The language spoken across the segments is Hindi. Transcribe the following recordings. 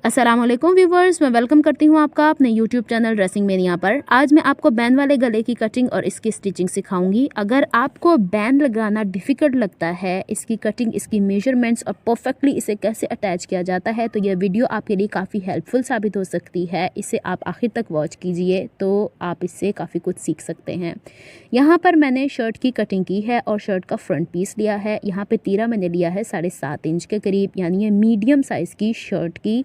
अस्सलाम वालेकुम व्यूवर्स, मैं वेलकम करती हूँ आपका अपने यूट्यूब चैनल ड्रेसिंग मेनिया पर। आज मैं आपको बैन वाले गले की कटिंग और इसकी स्टिचिंग सिखाऊंगी। अगर आपको बैन लगाना डिफ़िकल्ट लगता है, इसकी कटिंग, इसकी मेजरमेंट्स और परफेक्टली इसे कैसे अटैच किया जाता है, तो यह वीडियो आपके लिए काफ़ी हेल्पफुल साबित हो सकती है। इसे आप आखिर तक वॉच कीजिए तो आप इससे काफ़ी कुछ सीख सकते हैं। यहाँ पर मैंने शर्ट की कटिंग की है और शर्ट का फ्रंट पीस लिया है। यहाँ पे तीरा मैंने लिया है 7.5 इंच के करीब, यानी ये मीडियम साइज़ की शर्ट की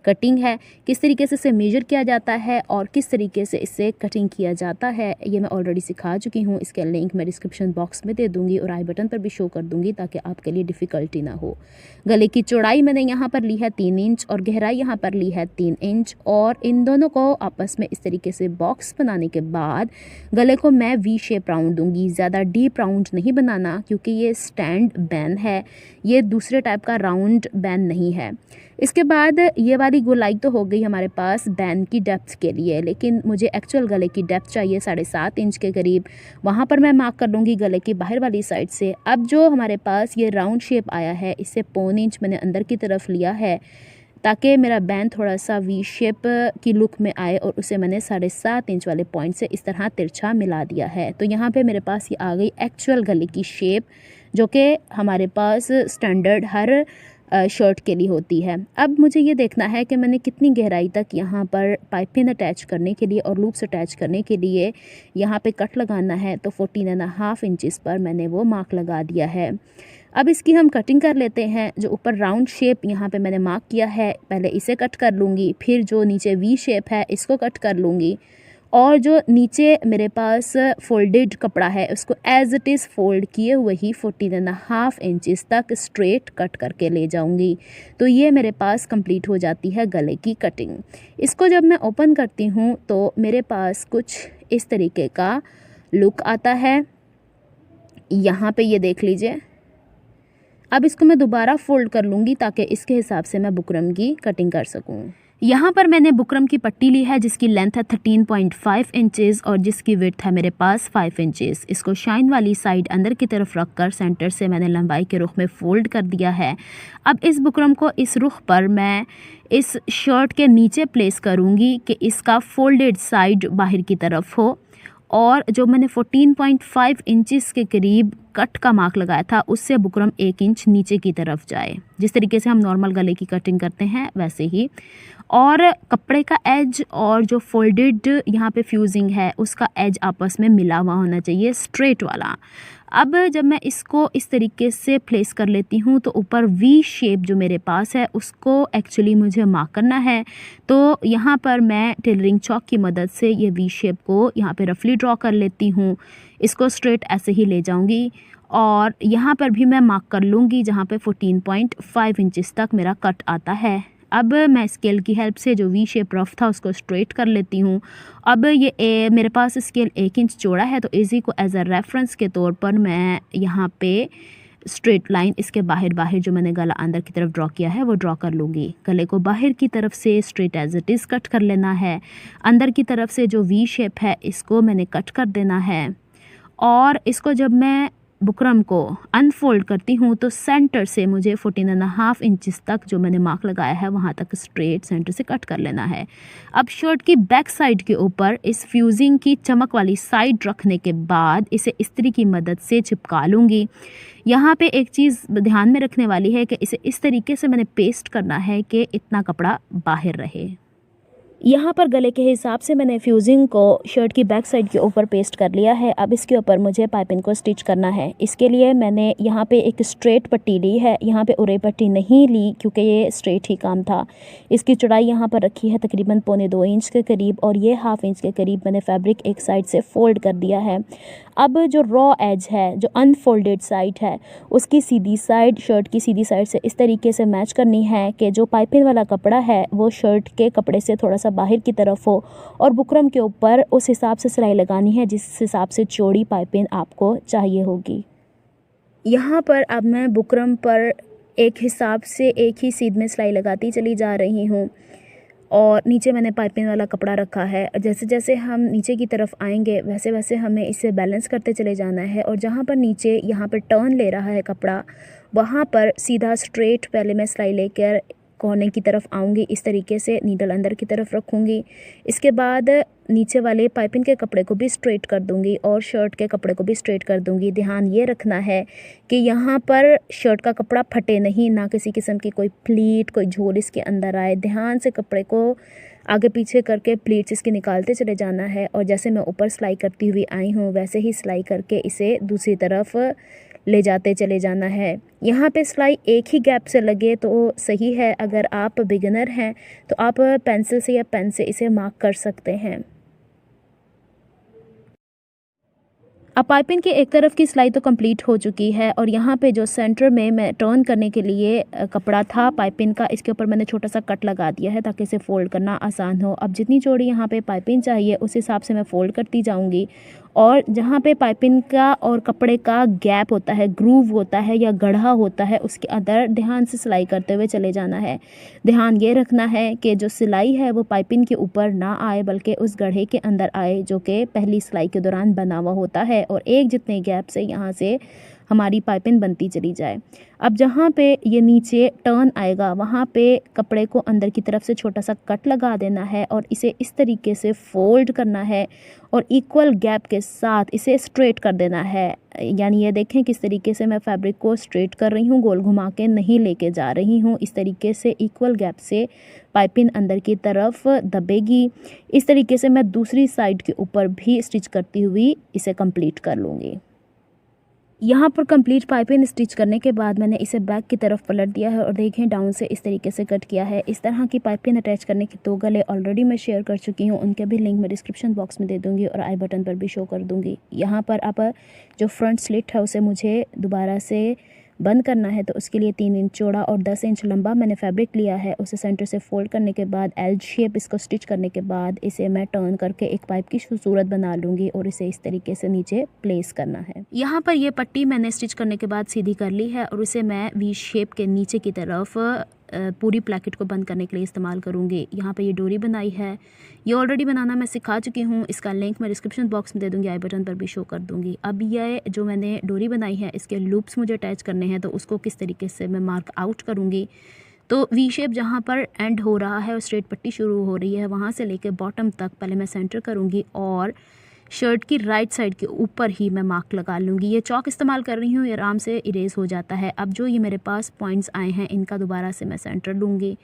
कटिंग है। किस तरीके से इसे मेजर किया जाता है और किस तरीके से इसे कटिंग किया जाता है ये मैं ऑलरेडी सिखा चुकी हूँ। इसके लिंक मैं डिस्क्रिप्शन बॉक्स में दे दूँगी और आई बटन पर भी शो कर दूँगी ताकि आपके लिए डिफ़िकल्टी ना हो। गले की चौड़ाई मैंने यहाँ पर ली है 3 इंच और गहराई यहाँ पर ली है 3 इंच और इन दोनों को आपस में इस तरीके से बॉक्स बनाने के बाद गले को मैं वी शेप राउंड दूँगी। ज़्यादा डीप राउंड नहीं बनाना क्योंकि ये स्टैंड बैन है, ये दूसरे टाइप का राउंड बैन नहीं है। इसके बाद ये वाली गोलाई तो हो गई हमारे पास बैन की डेप्थ के लिए, लेकिन मुझे एक्चुअल गले की डेप्थ चाहिए 7.5 इंच के करीब। वहाँ पर मैं मार्क कर लूँगी गले की बाहर वाली साइड से। अब जो हमारे पास ये राउंड शेप आया है, इससे 1.25 इंच मैंने अंदर की तरफ लिया है ताकि मेरा बैन थोड़ा सा वी शेप की लुक में आए और उसे मैंने 7.5 इंच वाले पॉइंट से इस तरह तिरछा मिला दिया है। तो यहाँ पे मेरे पास ये आ गई एक्चुअल गले की शेप, जो कि हमारे पास स्टैंडर्ड हर शर्ट के लिए होती है। अब मुझे ये देखना है कि मैंने कितनी गहराई तक यहाँ पर पाइपिंग अटैच करने के लिए और लूप्स अटैच करने के लिए यहाँ पे कट लगाना है। तो 14.5 इंचेस पर मैंने वो मार्क लगा दिया है। अब इसकी हम कटिंग कर लेते हैं। जो ऊपर राउंड शेप यहाँ पे मैंने मार्क किया है, पहले इसे कट कर लूँगी, फिर जो नीचे वी शेप है इसको कट कर लूँगी और जो नीचे मेरे पास फोल्डेड कपड़ा है उसको एज इट इज़ फोल्ड किए हुए ही 14.5 इंचेस तक स्ट्रेट कट करके ले जाऊंगी। तो ये मेरे पास कंप्लीट हो जाती है गले की कटिंग। इसको जब मैं ओपन करती हूँ तो मेरे पास कुछ इस तरीके का लुक आता है। यहाँ पे ये देख लीजिए। अब इसको मैं दोबारा फोल्ड कर लूँगी ताकि इसके हिसाब से मैं बुकरम की कटिंग कर सकूँ। यहाँ पर मैंने बुकरम की पट्टी ली है जिसकी लेंथ है 13.5 इंचेस और जिसकी विड्थ है मेरे पास 5 इंचेस। इसको शाइन वाली साइड अंदर की तरफ रखकर सेंटर से मैंने लंबाई के रुख में फ़ोल्ड कर दिया है। अब इस बुकरम को इस रुख पर मैं इस शर्ट के नीचे प्लेस करूँगी कि इसका फोल्डेड साइड बाहर की तरफ हो और जो मैंने 14.5 इंचेस के करीब कट का मार्क लगाया था उससे बुकरम 1 इंच नीचे की तरफ जाए। जिस तरीके से हम नॉर्मल गले की कटिंग करते हैं वैसे ही। और कपड़े का एज और जो फोल्डेड यहाँ पे फ्यूजिंग है उसका एज आपस में मिला हुआ होना चाहिए, स्ट्रेट वाला। अब जब मैं इसको इस तरीके से प्लेस कर लेती हूँ तो ऊपर वी शेप जो मेरे पास है उसको एक्चुअली मुझे मार्क करना है। तो यहाँ पर मैं टेलरिंग चॉक की मदद से ये वी शेप को यहाँ पे रफली ड्रॉ कर लेती हूँ। इसको स्ट्रेट ऐसे ही ले जाऊँगी और यहाँ पर भी मैं मार्क कर लूँगी जहाँ पे 14.5 इंचेस तक मेरा कट आता है। अब मैं स्केल की हेल्प से जो वी शेप रफ था उसको स्ट्रेट कर लेती हूँ। अब ये मेरे पास स्केल 1 इंच चौड़ा है तो इसी को एज अ रेफरेंस के तौर पर मैं यहाँ पे स्ट्रेट लाइन इसके बाहर जो मैंने गला अंदर की तरफ ड्रॉ किया है वो ड्रॉ कर लूँगी। गले को बाहर की तरफ से straight as it is cut कर लेना है। अंदर की तरफ से जो वी शेप है इसको मैंने कट कर देना है और इसको जब मैं बुकरम को अनफोल्ड करती हूँ तो सेंटर से मुझे 14.5 इंचेस तक जो मैंने मार्क लगाया है वहाँ तक स्ट्रेट सेंटर से कट कर लेना है। अब शर्ट की बैक साइड के ऊपर इस फ्यूजिंग की चमक वाली साइड रखने के बाद इसे इस्त्री की मदद से चिपका लूँगी। यहाँ पे एक चीज़ ध्यान में रखने वाली है कि इसे इस तरीके से मैंने पेस्ट करना है कि इतना कपड़ा बाहर रहे। यहाँ पर गले के हिसाब से मैंने फ्यूजिंग को शर्ट की बैक साइड के ऊपर पेस्ट कर लिया है। अब इसके ऊपर मुझे पाइपिंग को स्टिच करना है। इसके लिए मैंने यहाँ पे एक स्ट्रेट पट्टी ली है, यहाँ पे उरे पट्टी नहीं ली क्योंकि ये स्ट्रेट ही काम था। इसकी चौड़ाई यहाँ पर रखी है तकरीबन 1.25 इंच के करीब और ये 1/2 इंच के करीब मैंने फैब्रिक एक साइड से फोल्ड कर दिया है। अब जो रॉ एज है, जो अनफोल्डेड साइड है, उसकी सीधी साइड शर्ट की सीधी साइड से इस तरीके से मैच करनी है कि जो पाइपिंग वाला कपड़ा है वो शर्ट के कपड़े से थोड़ा सा बाहर की तरफ हो और बुकरम के ऊपर उस हिसाब से सिलाई लगानी है जिस हिसाब से चौड़ी पाइपिंग आपको चाहिए होगी। यहाँ पर अब मैं बुकरम पर एक हिसाब से एक ही सीध में सिलाई लगाती चली जा रही हूँ और नीचे मैंने पाइपिंग वाला कपड़ा रखा है। जैसे जैसे हम नीचे की तरफ आएंगे वैसे वैसे हमें इसे बैलेंस करते चले जाना है और जहाँ पर नीचे यहाँ पर टर्न ले रहा है कपड़ा वहाँ पर सीधा स्ट्रेट पहले मैं सिलाई लेकर कोने की तरफ आऊँगी, इस तरीके से नीडल अंदर की तरफ रखूँगी। इसके बाद नीचे वाले पाइपिंग के कपड़े को भी स्ट्रेट कर दूँगी और शर्ट के कपड़े को भी स्ट्रेट कर दूँगी। ध्यान ये रखना है कि यहाँ पर शर्ट का कपड़ा फटे नहीं, ना किसी किस्म की कोई प्लीट, कोई झोल इसके अंदर आए। ध्यान से कपड़े को आगे पीछे करके प्लीट्स इसके निकालते चले जाना है और जैसे मैं ऊपर सिलाई करती हुई आई हूँ वैसे ही सिलाई करके इसे दूसरी तरफ ले जाते चले जाना है। यहाँ पे सिलाई एक ही गैप से लगे तो सही है, अगर आप बिगिनर हैं तो आप पेंसिल से या पेन से इसे मार्क कर सकते हैं। अब पाइपिंग की एक तरफ की सिलाई तो कंप्लीट हो चुकी है और यहाँ पे जो सेंटर में मैं टर्न करने के लिए कपड़ा था पाइपिंग का, इसके ऊपर मैंने छोटा सा कट लगा दिया है ताकि इसे फ़ोल्ड करना आसान हो। अब जितनी चौड़ी यहाँ पे पाइपिंग चाहिए उस हिसाब से मैं फ़ोल्ड करती जाऊँगी और जहाँ पे पाइपिंग का और कपड़े का गैप होता है, ग्रूव होता है या गढ़ा होता है, उसके अंदर ध्यान से सिलाई करते हुए चले जाना है। ध्यान ये रखना है कि जो सिलाई है वो पाइपिंग के ऊपर ना आए बल्कि उस गढ़े के अंदर आए जो कि पहली सिलाई के दौरान बना हुआ होता है और एक जितने गैप से यहाँ से हमारी पाइपिंग बनती चली जाए। अब जहाँ पे ये नीचे टर्न आएगा वहाँ पे कपड़े को अंदर की तरफ से छोटा सा कट लगा देना है और इसे इस तरीके से फोल्ड करना है और इक्वल गैप के साथ इसे स्ट्रेट कर देना है। यानी ये देखें किस तरीके से मैं फैब्रिक को स्ट्रेट कर रही हूँ, गोल घुमा के नहीं लेके जा रही हूँ। इस तरीके से इक्वल गैप से पाइपिंग अंदर की तरफ दबेगी। इस तरीके से मैं दूसरी साइड के ऊपर भी स्टिच करती हुई इसे कंप्लीट कर लूँगी। यहाँ पर कंप्लीट पाइपिंग स्टिच करने के बाद मैंने इसे बैक की तरफ पलट दिया है और देखें डाउन से इस तरीके से कट किया है। इस तरह की पाइपिंग अटैच करने के 2 गले ऑलरेडी मैं शेयर कर चुकी हूँ, उनके भी लिंक मैं डिस्क्रिप्शन बॉक्स में दे दूँगी और आई बटन पर भी शो कर दूँगी। यहाँ पर आप जो फ्रंट स्लिट है उसे मुझे दोबारा से बंद करना है तो उसके लिए 3 इंच चौड़ा और 10 इंच लंबा मैंने फैब्रिक लिया है। उसे सेंटर से फोल्ड करने के बाद एल शेप इसको स्टिच करने के बाद इसे मैं टर्न करके एक पाइप की सूरत बना लूँगी और इसे इस तरीके से नीचे प्लेस करना है। यहाँ पर ये पट्टी मैंने स्टिच करने के बाद सीधी कर ली है और इसे मैं वी शेप के नीचे की तरफ पूरी प्लैकेट को बंद करने के लिए इस्तेमाल करूँगी। यहाँ पे ये डोरी बनाई है, ये ऑलरेडी बनाना मैं सिखा चुकी हूँ, इसका लिंक मैं डिस्क्रिप्शन बॉक्स में दे दूँगी, आई बटन पर भी शो कर दूँगी। अब ये जो मैंने डोरी बनाई है इसके लूप्स मुझे अटैच करने हैं तो उसको किस तरीके से मैं मार्क आउट करूँगी। तो वी शेप जहाँ पर एंड हो रहा है और स्ट्रेट पट्टी शुरू हो रही है वहाँ से लेकर बॉटम तक पहले मैं सेंटर करूँगी और शर्ट की राइट साइड के ऊपर ही मैं मार्क लगा लूँगी। ये चौक इस्तेमाल कर रही हूँ, ये आराम से इरेज हो जाता है। अब जो ये मेरे पास पॉइंट्स आए हैं इनका दोबारा से मैं सेंटर लूँगी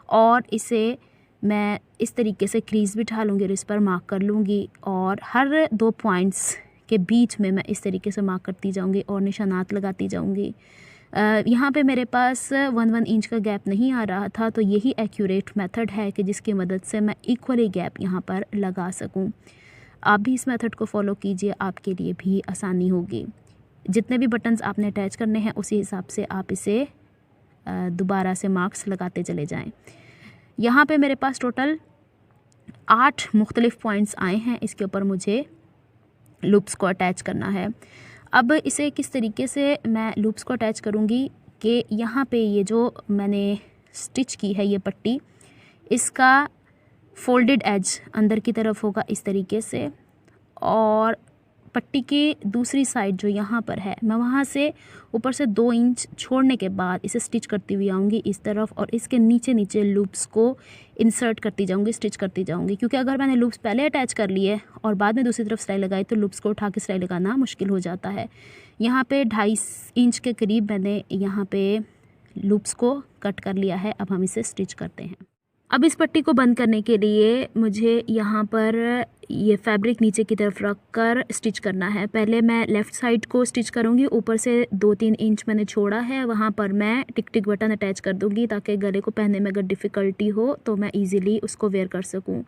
और इसे मैं इस तरीके से क्रीज बिठा लूँगी और इस पर मार्क कर लूँगी और हर 2 पॉइंट्स के बीच में मैं इस तरीके से मार्क करती जाऊँगी और निशानात लगाती जाऊँगी। यहाँ पे मेरे पास 1 इंच का गैप नहीं आ रहा था तो यही एक्यूरेट मेथड है कि जिसकी मदद से मैं इक्वली गैप यहाँ पर लगा सकूँ। आप भी इस मेथड को फॉलो कीजिए, आपके लिए भी आसानी होगी। जितने भी बटन्स आपने अटैच करने हैं उसी हिसाब से आप इसे दोबारा से मार्क्स लगाते चले जाएं। यहाँ पे मेरे पास टोटल 8 मुख्तलिफ पॉइंट्स आए हैं, इसके ऊपर मुझे लूप्स को अटैच करना है। अब इसे किस तरीके से मैं लूप्स को अटैच करूँगी कि यहाँ पे ये जो मैंने स्टिच की है ये पट्टी, इसका फोल्डेड एज अंदर की तरफ होगा इस तरीके से और पट्टी की दूसरी साइड जो यहाँ पर है मैं वहाँ से ऊपर से 2 इंच छोड़ने के बाद इसे स्टिच करती हुई आऊँगी इस तरफ और इसके नीचे नीचे लूप्स को इंसर्ट करती जाऊँगी, स्टिच करती जाऊँगी। क्योंकि अगर मैंने लूप्स पहले अटैच कर लिए और बाद में दूसरी तरफ सिलाई लगाई तो लूप्स को उठा के सिलाई लगाना मुश्किल हो जाता है। यहाँ पे 2.5 इंच के करीब मैंने यहाँ पे लूप्स को कट कर लिया है। अब हम इसे स्टिच करते हैं। अब इस पट्टी को बंद करने के लिए मुझे यहाँ पर ये फैब्रिक नीचे की तरफ रख कर स्टिच करना है। पहले मैं लेफ़्ट साइड को स्टिच करूँगी, ऊपर से 2-3 इंच मैंने छोड़ा है वहाँ पर मैं टिक टिक बटन अटैच कर दूँगी ताकि गले को पहनने में अगर डिफ़िकल्टी हो तो मैं इजीली उसको वेयर कर सकूँ।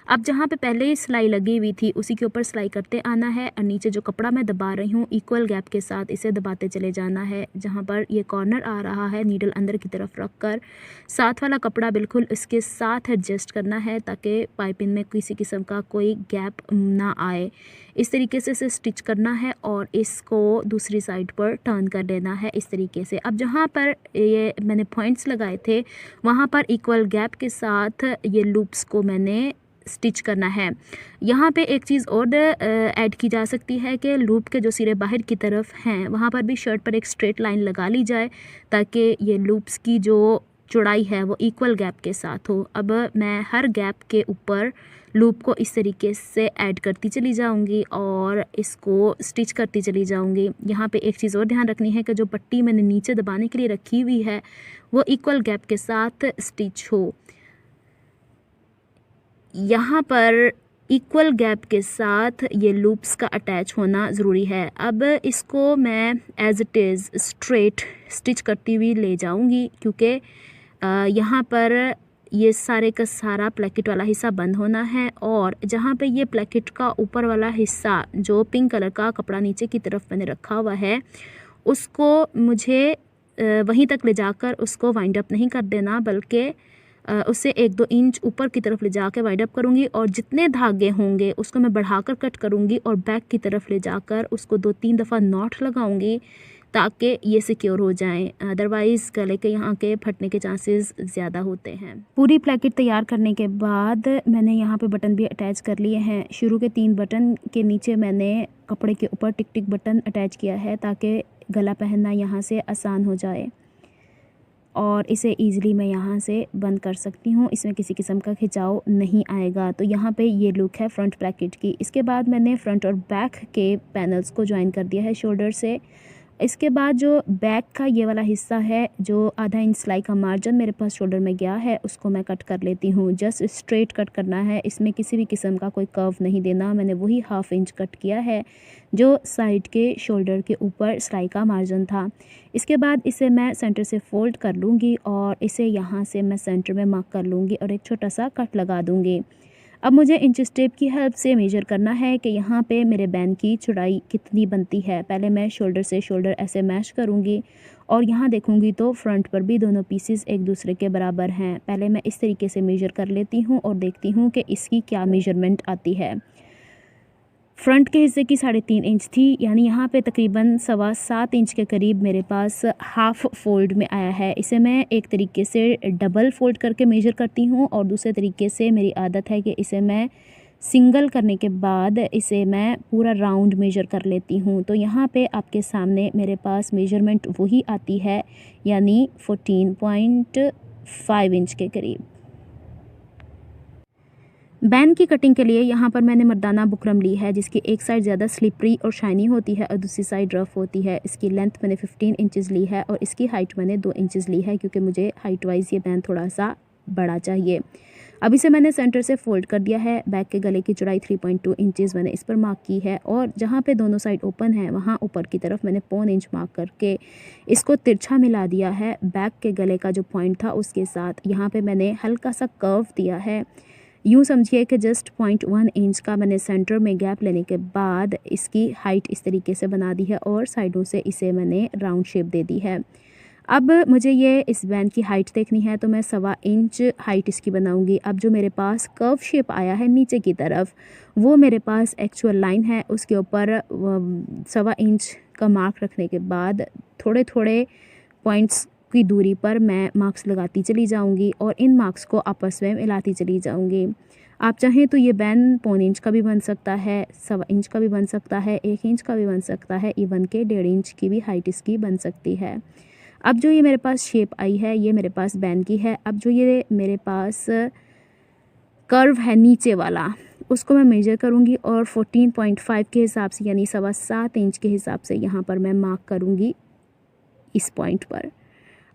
अब जहाँ पे पहले ही सिलाई लगी हुई थी उसी के ऊपर सिलाई करते आना है और नीचे जो कपड़ा मैं दबा रही हूँ इक्वल गैप के साथ इसे दबाते चले जाना है। जहाँ पर ये कॉर्नर आ रहा है नीडल अंदर की तरफ रख कर साथ वाला कपड़ा बिल्कुल इसके साथ एडजस्ट करना है ताकि पाइपिंग में किसी किस्म का कोई गैप ना आए। इस तरीके से इसे स्टिच करना है और इसको दूसरी साइड पर टर्न कर लेना है इस तरीके से। अब जहाँ पर ये मैंने पॉइंट्स लगाए थे वहाँ पर इक्वल गैप के साथ ये लूप्स को मैंने स्टिच करना है। यहाँ पे एक चीज़ और ऐड की जा सकती है कि लूप के जो सिरे बाहर की तरफ हैं वहाँ पर भी शर्ट पर एक स्ट्रेट लाइन लगा ली जाए ताकि ये लूप्स की जो चौड़ाई है वो इक्वल गैप के साथ हो। अब मैं हर गैप के ऊपर लूप को इस तरीके से ऐड करती चली जाऊंगी और इसको स्टिच करती चली जाऊंगी। यहाँ पे एक चीज़ और ध्यान रखनी है कि जो पट्टी मैंने नीचे दबाने के लिए रखी हुई है वो इक्वल गैप के साथ स्टिच हो। यहाँ पर इक्वल गैप के साथ ये लूप्स का अटैच होना ज़रूरी है। अब इसको मैं as it is straight stitch करती हुई ले जाऊंगी, क्योंकि यहाँ पर ये सारे का सारा प्लेकेट वाला हिस्सा बंद होना है और जहाँ पे ये प्लेकेट का ऊपर वाला हिस्सा जो पिंक कलर का कपड़ा नीचे की तरफ मैंने रखा हुआ है उसको मुझे वहीं तक ले जाकर उसको वाइंड अप नहीं कर देना, बल्कि उससे 1-2 इंच ऊपर की तरफ ले जाकर वाइंड अप करूँगी और जितने धागे होंगे उसको मैं बढ़ाकर कट करूँगी और बैक की तरफ ले जाकर उसको 2-3 दफ़ा नॉट लगाऊँगी ताकि ये सिक्योर हो जाएं। अदरवाइज़ गले के यहाँ के फटने के चांसेस ज़्यादा होते हैं। पूरी प्लेकेट तैयार करने के बाद मैंने यहाँ पे बटन भी अटैच कर लिए हैं। शुरू के 3 बटन के नीचे मैंने कपड़े के ऊपर टिक टिक बटन अटैच किया है ताकि गला पहनना यहाँ से आसान हो जाए और इसे ईज़िली मैं यहाँ से बंद कर सकती हूँ। इसमें किसी किस्म का खिंचाव नहीं आएगा। तो यहाँ पे ये लुक है फ्रंट ब्रैकेट की। इसके बाद मैंने फ्रंट और बैक के पैनल्स को ज्वाइन कर दिया है शोल्डर से। इसके बाद जो बैक का ये वाला हिस्सा है, जो आधा इंच सिलाई का मार्जिन मेरे पास शोल्डर में गया है, उसको मैं कट कर लेती हूँ। जस्ट स्ट्रेट कट करना है, इसमें किसी भी किस्म का कोई कर्व नहीं देना। मैंने वही 1/2 इंच कट किया है जो साइड के शोल्डर के ऊपर सिलाई का मार्जिन था। इसके बाद इसे मैं सेंटर से फ़ोल्ड कर लूँगी और इसे यहाँ से मैं सेंटर में मार्क कर लूँगी और एक छोटा सा कट लगा दूँगी। अब मुझे इंच टेप की हेल्प से मेजर करना है कि यहाँ पे मेरे बैन की चौड़ाई कितनी बनती है। पहले मैं शोल्डर से शोल्डर ऐसे मैश करूँगी और यहाँ देखूँगी तो फ्रंट पर भी दोनों पीसेस एक दूसरे के बराबर हैं। पहले मैं इस तरीके से मेजर कर लेती हूँ और देखती हूँ कि इसकी क्या मेजरमेंट आती है। फ्रंट के हिस्से की 3.5 इंच थी, यानी यहाँ पे तकरीबन 7.25 इंच के करीब मेरे पास हाफ़ फोल्ड में आया है। इसे मैं एक तरीके से डबल फोल्ड करके मेजर करती हूँ और दूसरे तरीके से मेरी आदत है कि इसे मैं सिंगल करने के बाद इसे मैं पूरा राउंड मेजर कर लेती हूँ। तो यहाँ पे आपके सामने मेरे पास मेजरमेंट वही आती है, यानी 14.5 इंच के करीब। बैन की कटिंग के लिए यहाँ पर मैंने मर्दाना बुकरम ली है, जिसकी एक साइड ज़्यादा स्लिपरी और शाइनी होती है और दूसरी साइड रफ़ होती है। इसकी लेंथ मैंने 15 इंचेस ली है और इसकी हाइट मैंने 2 इंचेस ली है, क्योंकि मुझे हाइट वाइज ये बैन थोड़ा सा बड़ा चाहिए। अब इसे मैंने सेंटर से फोल्ड कर दिया है। बैक के गले की चौड़ाई 3.2 इंचेस मैंने इस पर मार्क की है और जहाँ पे दोनों साइड ओपन है वहाँ ऊपर की तरफ मैंने 0.25 इंच मार्क करके इसको तिरछा मिला दिया है बैक के गले का जो पॉइंट था उसके साथ। यहाँ पे मैंने हल्का सा कर्व दिया है। यूँ समझिए कि जस्ट 0.1 इंच का मैंने सेंटर में गैप लेने के बाद इसकी हाइट इस तरीके से बना दी है और साइडों से इसे मैंने राउंड शेप दे दी है। अब मुझे ये इस बैन की हाइट देखनी है, तो मैं 1.25 इंच हाइट इसकी बनाऊंगी। अब जो मेरे पास कर्व शेप आया है नीचे की तरफ, वो मेरे पास एक्चुअल लाइन है। उसके ऊपर 1.25 इंच का मार्क रखने के बाद थोड़े थोड़े पॉइंट्स की दूरी पर मैं मार्क्स लगाती चली जाऊंगी और इन मार्क्स को आपस में मिलाती चली जाऊंगी। आप चाहें तो ये बैन 0.25 इंच का भी बन सकता है, 1.25 इंच का भी बन सकता है, 1 इंच का भी बन सकता है, इवन के 1.5 इंच की भी हाइट इसकी बन सकती है। अब जो ये मेरे पास शेप आई है ये मेरे पास बैन की है। अब जो ये मेरे पास कर्व है नीचे वाला, उसको मैं मेजर करूँगी और 14.5 के हिसाब से, यानी 7.25 इंच के हिसाब से यहाँ पर मैं मार्क करूँगी इस पॉइंट पर।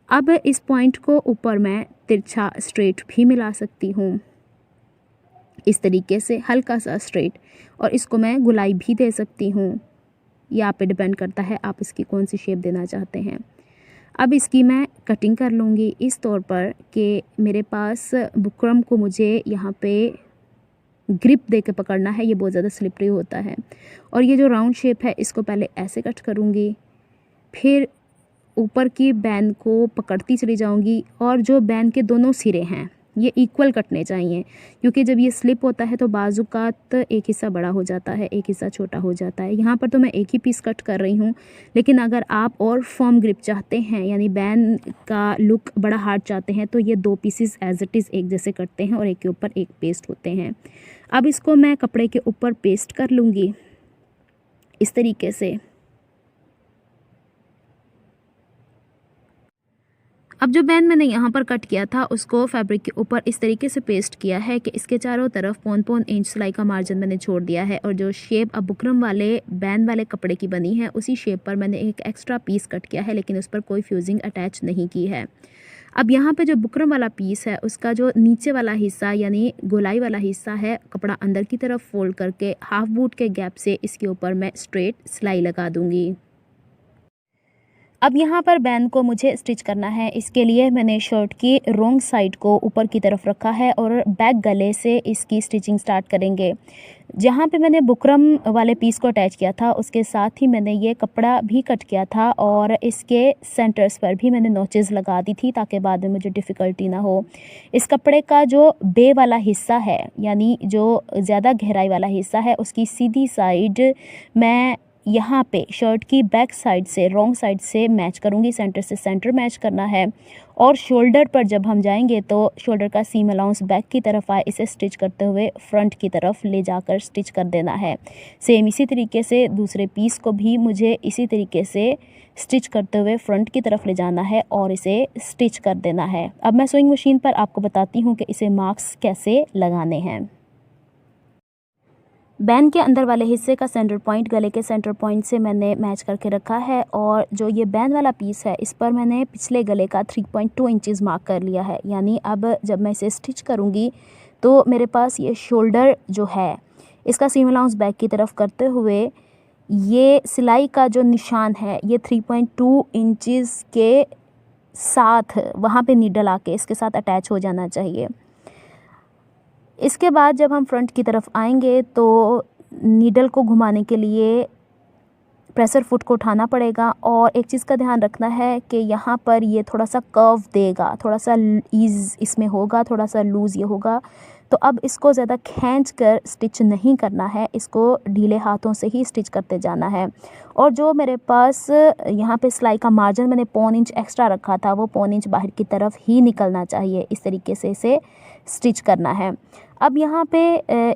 अब इस पॉइंट को ऊपर मैं तिरछा स्ट्रेट भी मिला सकती हूँ, इस तरीके से हल्का सा स्ट्रेट, और इसको मैं गुलाई भी दे सकती हूँ। ये आप पे डिपेंड करता है आप इसकी कौन सी शेप देना चाहते हैं। अब इसकी मैं कटिंग कर लूँगी इस तौर पर कि मेरे पास बुकरम को मुझे यहाँ पे ग्रिप दे के पकड़ना है, ये बहुत ज़्यादा स्लिपरी होता है। और ये जो राउंड शेप है इसको पहले ऐसे कट करूँगी, फिर ऊपर की बैन को पकड़ती चली जाऊंगी और जो बैन के दोनों सिरे हैं ये इक्वल कटने चाहिए, क्योंकि जब ये स्लिप होता है तो बाजुकात एक हिस्सा बड़ा हो जाता है, एक हिस्सा छोटा हो जाता है। यहाँ पर तो मैं एक ही पीस कट कर रही हूँ, लेकिन अगर आप और फर्म ग्रिप चाहते हैं, यानी बैन का लुक बड़ा हार्ड चाहते हैं, तो ये 2 पीसेस एज इट इज़ एक जैसे कटते हैं और एक के ऊपर एक पेस्ट होते हैं। अब इसको मैं कपड़े के ऊपर पेस्ट कर लूँगी इस तरीके से। अब जो बैंड मैंने यहाँ पर कट किया था उसको फैब्रिक के ऊपर इस तरीके से पेस्ट किया है कि इसके चारों तरफ 1.5 इंच सिलाई का मार्जिन मैंने छोड़ दिया है। और जो शेप अब बुकरम वाले बैंड वाले कपड़े की बनी है उसी शेप पर मैंने एक एक्स्ट्रा पीस कट किया है, लेकिन उस पर कोई फ्यूजिंग अटैच नहीं की है। अब यहाँ पे जो बुकरम वाला पीस है उसका जो नीचे वाला हिस्सा यानी गोलाई वाला हिस्सा है, कपड़ा अंदर की तरफ फोल्ड करके हाफ बूट के गैप से इसके ऊपर मैं स्ट्रेट सिलाई लगा दूँगी। अब यहाँ पर बैंड को मुझे स्टिच करना है। इसके लिए मैंने शर्ट की रॉन्ग साइड को ऊपर की तरफ रखा है और बैक गले से इसकी स्टिचिंग स्टार्ट करेंगे। जहाँ पे मैंने बुकरम वाले पीस को अटैच किया था उसके साथ ही मैंने ये कपड़ा भी कट किया था और इसके सेंटर्स पर भी मैंने नोचेस लगा दी थी ताकि बाद में मुझे डिफ़िकल्टी ना हो। इस कपड़े का जो बे वाला हिस्सा है यानी जो ज़्यादा गहराई वाला हिस्सा है उसकी सीधी साइड मैं यहाँ पे शर्ट की बैक साइड से रॉन्ग साइड से मैच करूँगी, सेंटर से सेंटर मैच करना है। और शोल्डर पर जब हम जाएंगे तो शोल्डर का सीम अलाउंस बैक की तरफ आए, इसे स्टिच करते हुए फ्रंट की तरफ ले जाकर स्टिच कर देना है। सेम इसी तरीके से दूसरे पीस को भी मुझे इसी तरीके से स्टिच करते हुए फ्रंट की तरफ ले जाना है और इसे स्टिच कर देना है। अब मैं सुइंग मशीन पर आपको बताती हूँ कि इसे मार्क्स कैसे लगाने हैं। बैंड के अंदर वाले हिस्से का सेंटर पॉइंट गले के सेंटर पॉइंट से मैंने मैच करके रखा है और जो ये बैंड वाला पीस है इस पर मैंने पिछले गले का 3.2 इंचेस मार्क कर लिया है। यानी अब जब मैं इसे स्टिच करूँगी तो मेरे पास ये शोल्डर जो है इसका सीम अलाउंस बैक की तरफ करते हुए ये सिलाई का जो निशान है ये 3.2 इंचेस के साथ वहाँ पे नीडल आके इसके साथ अटैच हो जाना चाहिए। इसके बाद जब हम फ्रंट की तरफ आएंगे तो नीडल को घुमाने के लिए प्रेशर फुट को उठाना पड़ेगा और एक चीज़ का ध्यान रखना है कि यहाँ पर ये थोड़ा सा कर्व देगा, थोड़ा सा ईज़ इसमें होगा, थोड़ा सा लूज़ ये होगा। तो अब इसको ज़्यादा खींच कर स्टिच नहीं करना है, इसको ढीले हाथों से ही स्टिच करते जाना है। और जो मेरे पास यहाँ पे सिलाई का मार्जिन मैंने 0.25 इंच एक्स्ट्रा रखा था वो 0.25 इंच बाहर की तरफ ही निकलना चाहिए। इस तरीके से इसे स्टिच करना है। अब यहाँ पे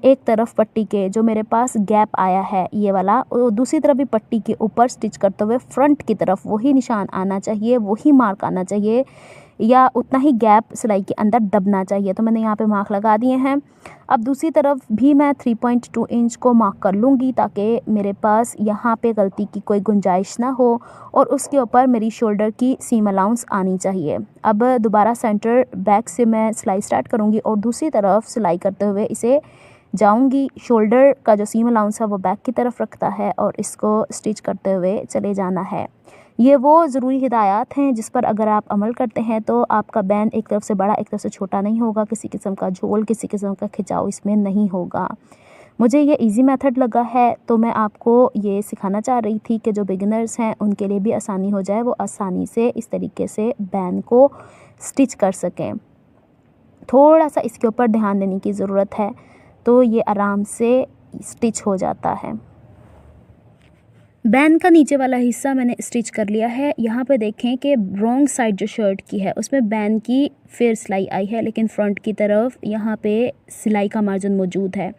एक तरफ पट्टी के जो मेरे पास गैप आया है ये वाला, और दूसरी तरफ भी पट्टी के ऊपर स्टिच करते हुए फ्रंट की तरफ वही निशान आना चाहिए, वही मार्क आना चाहिए या उतना ही गैप सिलाई के अंदर दबना चाहिए। तो मैंने यहाँ पे मार्क लगा दिए हैं। अब दूसरी तरफ भी मैं 3.2 इंच को मार्क कर लूँगी ताकि मेरे पास यहाँ पे गलती की कोई गुंजाइश ना हो और उसके ऊपर मेरी शोल्डर की सीम अलाउंस आनी चाहिए। अब दोबारा सेंटर बैक से मैं सिलाई स्टार्ट करूँगी और दूसरी तरफ सिलाई करते हुए इसे जाऊँगी। शोल्डर का जो सीम अलाउंस है वो बैक की तरफ रखता है और इसको स्टिच करते हुए चले जाना है। ये वो ज़रूरी हिदायत हैं जिस पर अगर आप अमल करते हैं तो आपका बैंड एक तरफ से बड़ा एक तरफ से छोटा नहीं होगा, किसी किस्म का झोल किसी किस्म का खिंचाव इसमें नहीं होगा। मुझे ये इजी मेथड लगा है तो मैं आपको ये सिखाना चाह रही थी कि जो बिगिनर्स हैं उनके लिए भी आसानी हो जाए, वो आसानी से इस तरीके से बैंड को स्टिच कर सकें। थोड़ा सा इसके ऊपर ध्यान देने की ज़रूरत है तो ये आराम से स्टिच हो जाता है। बैंड का नीचे वाला हिस्सा मैंने स्टिच कर लिया है। यहाँ पे देखें कि रॉन्ग साइड जो शर्ट की है उसमें बैंड की फेयर सिलाई आई है, लेकिन फ्रंट की तरफ यहाँ पे सिलाई का मार्जिन मौजूद है।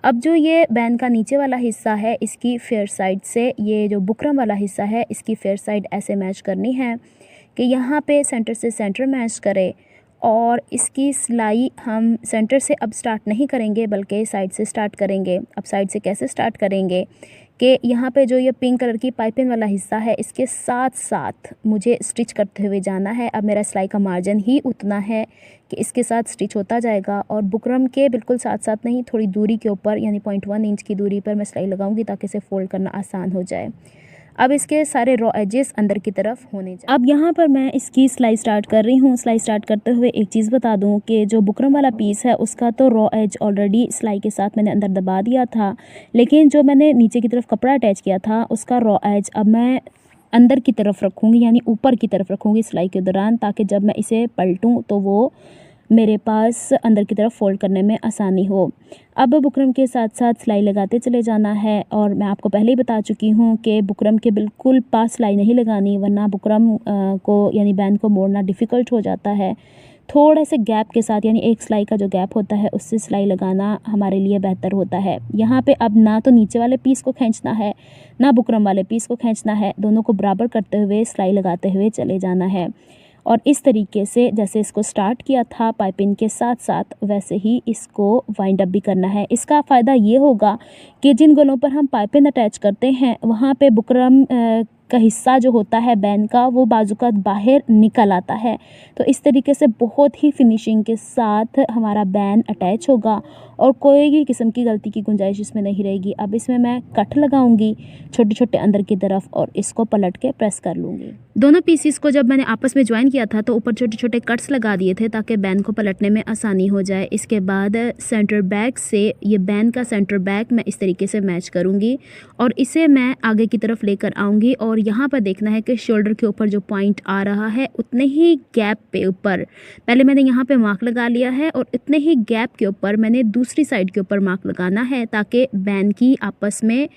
अब जो ये बैंड का नीचे वाला हिस्सा है इसकी फेयर साइड से ये जो बुकरम वाला हिस्सा है इसकी फेयर साइड ऐसे मैच करनी है कि यहाँ पे सेंटर से सेंटर मैच करे और इसकी सिलाई हम सेंटर से अब स्टार्ट नहीं करेंगे बल्कि साइड से स्टार्ट करेंगे। अब साइड से कैसे स्टार्ट करेंगे कि यहाँ पे जो ये पिंक कलर की पाइपिंग वाला हिस्सा है इसके साथ साथ मुझे स्टिच करते हुए जाना है। अब मेरा सिलाई का मार्जिन ही उतना है कि इसके साथ स्टिच होता जाएगा और बुकरम के बिल्कुल साथ साथ नहीं, थोड़ी दूरी के ऊपर यानी 0.1 इंच की दूरी पर मैं सिलाई लगाऊंगी ताकि इसे फोल्ड करना आसान हो जाए। अब इसके सारे रॉ एजेस अंदर की तरफ होने चाहिए। अब यहाँ पर मैं इसकी सिलाई स्टार्ट कर रही हूँ। सिलाई स्टार्ट करते हुए एक चीज़ बता दूँ कि जो बुकरम वाला पीस है उसका तो रॉ एज ऑलरेडी सिलाई के साथ मैंने अंदर दबा दिया था, लेकिन जो मैंने नीचे की तरफ कपड़ा अटैच किया था उसका रॉ एज अब मैं अंदर की तरफ रखूँगी यानी ऊपर की तरफ रखूँगी सिलाई के दौरान, ताकि जब मैं इसे पलटूँ तो वो मेरे पास अंदर की तरफ फ़ोल्ड करने में आसानी हो। अब बुकरम के साथ साथ सिलाई लगाते चले जाना है और मैं आपको पहले ही बता चुकी हूँ कि बुकरम के बिल्कुल पास सिलाई नहीं लगानी, वरना बुकरम को यानी बैंड को मोड़ना डिफ़िकल्ट हो जाता है। थोड़े से गैप के साथ यानी एक सिलाई का जो गैप होता है उससे सिलाई लगाना हमारे लिए बेहतर होता है। यहाँ पे अब ना तो नीचे वाले पीस को खींचना है ना बुकरम वाले पीस को खींचना है, दोनों को बराबर करते हुए सिलाई लगाते हुए चले जाना है। और इस तरीके से जैसे इसको स्टार्ट किया था पाइपिंग के साथ साथ वैसे ही इसको वाइंड अप भी करना है। इसका फ़ायदा ये होगा कि जिन गलों पर हम पाइपिंग अटैच करते हैं वहाँ पे बुकरम का हिस्सा जो होता है बैन का वो बाजूकात बाहर निकल आता है। तो इस तरीके से बहुत ही फिनिशिंग के साथ हमारा बैन अटैच होगा और कोई भी किस्म की गलती की गुंजाइश इसमें नहीं रहेगी। अब इसमें मैं कट लगाऊंगी छोटे छोटे अंदर की तरफ और इसको पलट के प्रेस कर लूँगी। दोनों पीसीस को जब मैंने आपस में ज्वाइन किया था तो ऊपर छोटे छोटे कट्स लगा दिए थे ताकि बैन को पलटने में आसानी हो जाए। इसके बाद सेंटर बैक से ये बैन का सेंटर बैक मैं इस तरीके से मैच करूँगी और इसे मैं आगे की तरफ लेकर आऊँगी और यहाँ पर देखना है कि शोल्डर के ऊपर जो पॉइंट आ रहा है उतने ही गैप पे ऊपर पहले मैंने यहाँ पे मार्क लगा लिया है और इतने ही गैप के ऊपर मैंने दूसरी साइड के ऊपर मार्क लगाना है ताकि बैन की आपस में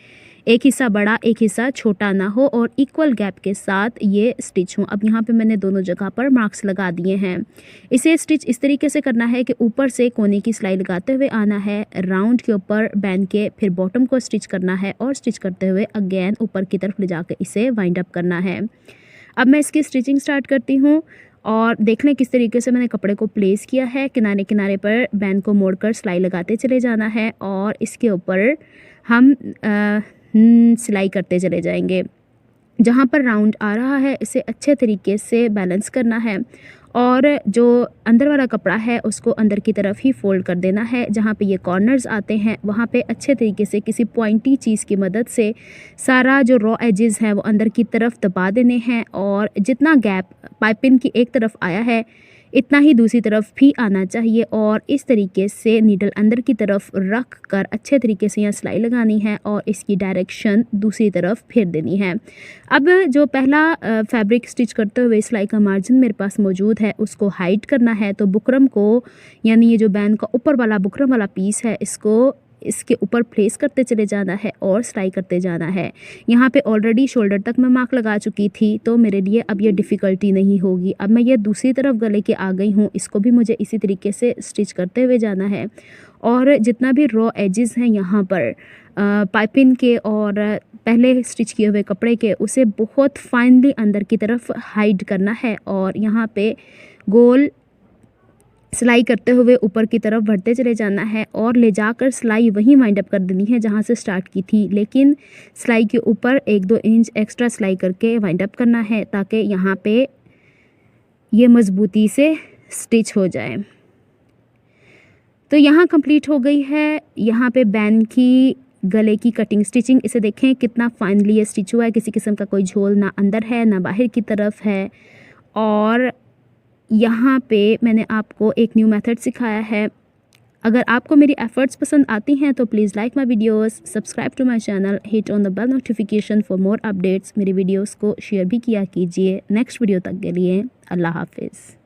एक हिस्सा बड़ा एक हिस्सा छोटा ना हो और इक्वल गैप के साथ ये स्टिच हो। अब यहाँ पे मैंने दोनों जगह पर मार्क्स लगा दिए हैं। इसे स्टिच इस तरीके से करना है कि ऊपर से कोने की सिलाई लगाते हुए आना है, राउंड के ऊपर बैन के, फिर बॉटम को स्टिच करना है और स्टिच करते हुए अगेन ऊपर की तरफ ले जाकर इसे वाइंड अप करना है। अब मैं इसकी स्टिचिंग स्टार्ट करती हूँ और देख लें किस तरीके से मैंने कपड़े को प्लेस किया है। किनारे किनारे पर बैन को मोड़कर सिलाई लगाते चले जाना है और इसके ऊपर हम सिलाई करते चले जाएंगे। जहाँ पर राउंड आ रहा है इसे अच्छे तरीके से बैलेंस करना है और जो अंदर वाला कपड़ा है उसको अंदर की तरफ ही फोल्ड कर देना है। जहाँ पे ये कॉर्नर्स आते हैं वहाँ पे अच्छे तरीके से किसी पॉइंटी चीज़ की मदद से सारा जो रॉ एजेस हैं वो अंदर की तरफ दबा देने हैं और जितना गैप पाइपिंग की एक तरफ आया है इतना ही दूसरी तरफ भी आना चाहिए और इस तरीके से नीडल अंदर की तरफ रख कर अच्छे तरीके से यहाँ सिलाई लगानी है और इसकी डायरेक्शन दूसरी तरफ फेर देनी है। अब जो पहला फैब्रिक स्टिच करते हुए सिलाई का मार्जिन मेरे पास मौजूद है उसको हाइड करना है। तो बुकरम को यानी ये जो बैन का ऊपर वाला बुकरम वाला पीस है इसको इसके ऊपर प्लेस करते चले जाना है और सिलाई करते जाना है। यहाँ पे ऑलरेडी शोल्डर तक मैं मार्क लगा चुकी थी तो मेरे लिए अब ये डिफ़िकल्टी नहीं होगी। अब मैं ये दूसरी तरफ गले के आ गई हूँ, इसको भी मुझे इसी तरीके से स्टिच करते हुए जाना है और जितना भी रॉ एजेस हैं यहाँ पर पाइपिंग के और पहले स्टिच किए हुए कपड़े के उसे बहुत फाइनली अंदर की तरफ हाइड करना है और यहाँ पे गोल सिलाई करते हुए ऊपर की तरफ बढ़ते चले जाना है और ले जाकर सिलाई वहीं वाइंड अप कर देनी है जहाँ से स्टार्ट की थी, लेकिन सिलाई के ऊपर 1-2 इंच एक्स्ट्रा सिलाई करके वाइंड अप करना है ताकि यहाँ पे ये मज़बूती से स्टिच हो जाए। तो यहाँ कंप्लीट हो गई है यहाँ पे बैन की गले की कटिंग स्टिचिंग। इसे देखें कितना फाइनली ये स्टिच हुआ है, किसी किस्म का कोई झोल ना अंदर है ना बाहर की तरफ है। और यहाँ पे मैंने आपको एक न्यू मेथड सिखाया है। अगर आपको मेरी एफर्ट्स पसंद आती हैं तो please like my videos, subscribe to my channel, hit on the bell notification for more updates. मेरी वीडियोस को शेयर भी किया कीजिए। नेक्स्ट वीडियो तक के लिए अल्लाह हाफिज़।